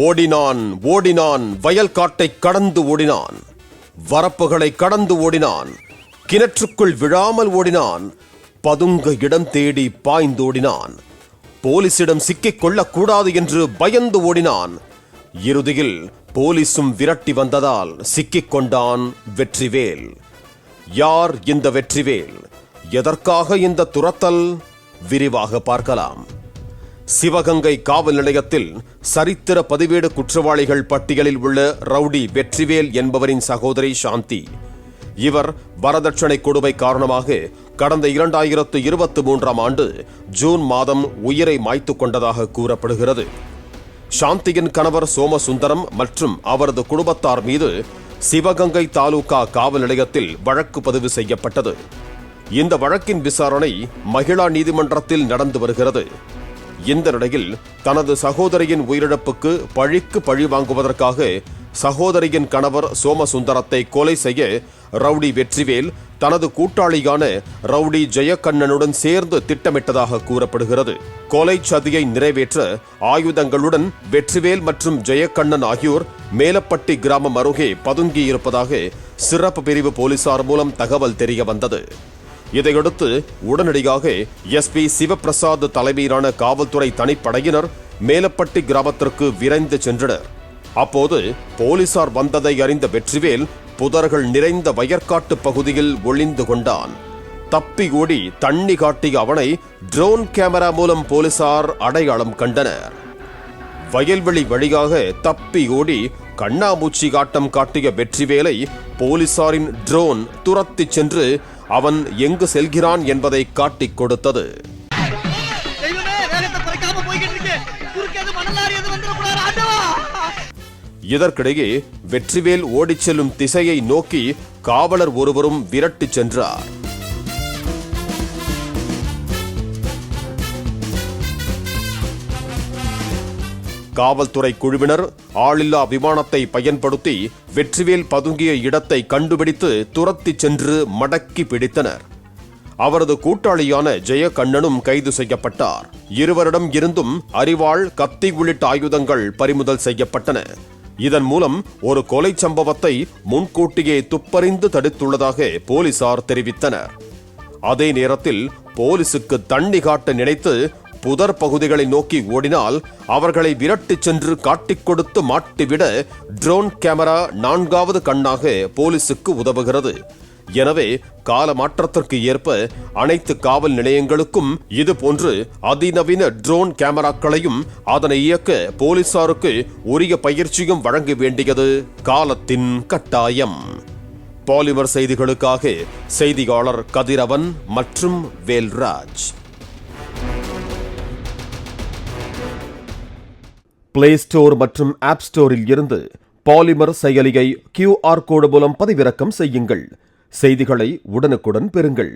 ஓடினான் ஓடினான், வயல் காட்டை கடந்து ஓடினான், வரப்புகளை கடந்து ஓடினான், கிணற்றுக்குள் விழாமல் ஓடினான், பதுங்க இடம் தேடி பாய்ந்தோடினான், போலீசிடம் சிக்கிக் கொள்ளக்கூடாது என்று பயந்து ஓடினான். இறுதியில் போலீசும் விரட்டி வந்ததால் சிக்கிக் கொண்டான் வெற்றிவேல். யார் இந்த வெற்றிவேல்? எதற்காக இந்த துரத்தல்? விரிவாக பார்க்கலாம். சிவகங்கை காவல் நிலையத்தில் சரித்திர பதிவேடு குற்றவாளிகள் பட்டியலில் உள்ள ரவுடி வெற்றிவேல் என்பவரின் சகோதரி சாந்தி. இவர் வரதட்சணை கொடுமை காரணமாக கடந்த 2023ஆம் ஆண்டு ஜூன் மாதம் உயிரை மாய்த்து கொண்டதாக கூறப்படுகிறது. சாந்தியின் கணவர் சோமசுந்தரம் மற்றும் அவரது குடும்பத்தார் மீது சிவகங்கை தாலுகா காவல் நிலையத்தில் வழக்கு பதிவு செய்யப்பட்டது. இந்த வழக்கின் விசாரணை மகிழா நீதிமன்றத்தில் நடந்து வருகிறது. இந்த நிலையில் தனது சகோதரியின் உயிரிழப்புக்கு பழிக்கு பழி வாங்குவதற்காக சகோதரியின் கணவர் சோமசுந்தரத்தை கொலை செய்ய ரவுடி வெற்றிவேல் தனது கூட்டாளியான ரவுடி ஜெயக்கண்ணனுடன் சேர்ந்து திட்டமிட்டதாக கூறப்படுகிறது. கொலை சதியை நிறைவேற்ற ஆயுதங்களுடன் வெற்றிவேல் மற்றும் ஜெயக்கண்ணன் ஆகியோர் மேலப்பட்டி கிராமம் அருகே பதுங்கியிருப்பதாக சிறப்பு பிரிவு போலீசார் மூலம் தகவல் தெரிய வந்தது. இதையடுத்து உடனடியாக எஸ்பி சிவபிரசாத் தலைமையிலான காவல்துறை தனிப்படையினர் மேலப்பட்டி கிராமத்திற்கு விரைந்து சென்றனர். அப்போது போலீசார் வந்ததை அறிந்த வெற்றிவேல் புதர்கள் நிறைந்த வயற்காட்டு பகுதியில் ஒளிந்து கொண்டான். தப்பி ஓடி தண்ணி காட்டிய அவனை ட்ரோன் கேமரா மூலம் போலீசார் அடையாளம் கண்டனர். வயல்வெளி வழியாக தப்பி ஓடி கண்ணாமூச்சி காட்டம் காட்டிய வெற்றிவேலை போலீசாரின் ட்ரோன் துரத்தி சென்று அவன் எங்கு செல்கிறான் என்பதை காட்டிக் கொடுத்தது. இதற்கிடையே வெற்றிவேல் ஓடிச் செல்லும் திசையை நோக்கி காவலர் ஒருவரும் விரட்டிச் சென்றார். காவல்துறை குழுவினர் ஆளில்லா விமானத்தை பயன்படுத்தி வெற்றிவேல் பதுங்கிய இடத்தை கண்டுபிடித்து துரத்தி சென்று மடக்கி பிடித்தனர். அவரது கூட்டாளியான ஜெயக்கண்ணனும் கைது செய்யப்பட்டார். இருவரிடம் இருந்தும் அரிவாள், கத்தி உள்ளிட்ட ஆயுதங்கள் பறிமுதல் செய்யப்பட்டன. இதன் மூலம் ஒரு கொலை சம்பவத்தை முன்கூட்டியே துப்பறிந்து தடுத்துள்ளதாக போலீசார் தெரிவித்தனர். அதே நேரத்தில் போலீசுக்கு தண்ணி காட்ட நினைத்து புதர் பகுதிகளை நோக்கி ஓடினால் அவர்களை விரட்டிச் சென்று காட்டிக் கொடுத்து மாட்டிவிட ட்ரோன் கேமரா 4வது கண்ணாக போலீசுக்கு உதவுகிறது. எனவே கால மாற்றத்திற்கு ஏற்ப அனைத்து காவல் நிலையங்களுக்கும் இதுபோன்று அதிநவீன ட்ரோன் கேமராக்களையும் அதனை இயக்க போலீசாருக்கு உரிய பயிற்சியும் வழங்க வேண்டியது காலத்தின் கட்டாயம். பாலிமர் செய்திகளுக்காக செய்தியாளர் கதிரவன் மற்றும் வேல்ராஜ். பிளே ஸ்டோர் மற்றும் ஆப் ஸ்டோரில் இருந்து பாலிமர் செயலியை QR கோடு மூலம் பதிவிறக்கம் செய்யுங்கள். செய்திகளை உடனுக்குடன் பெறுங்கள்.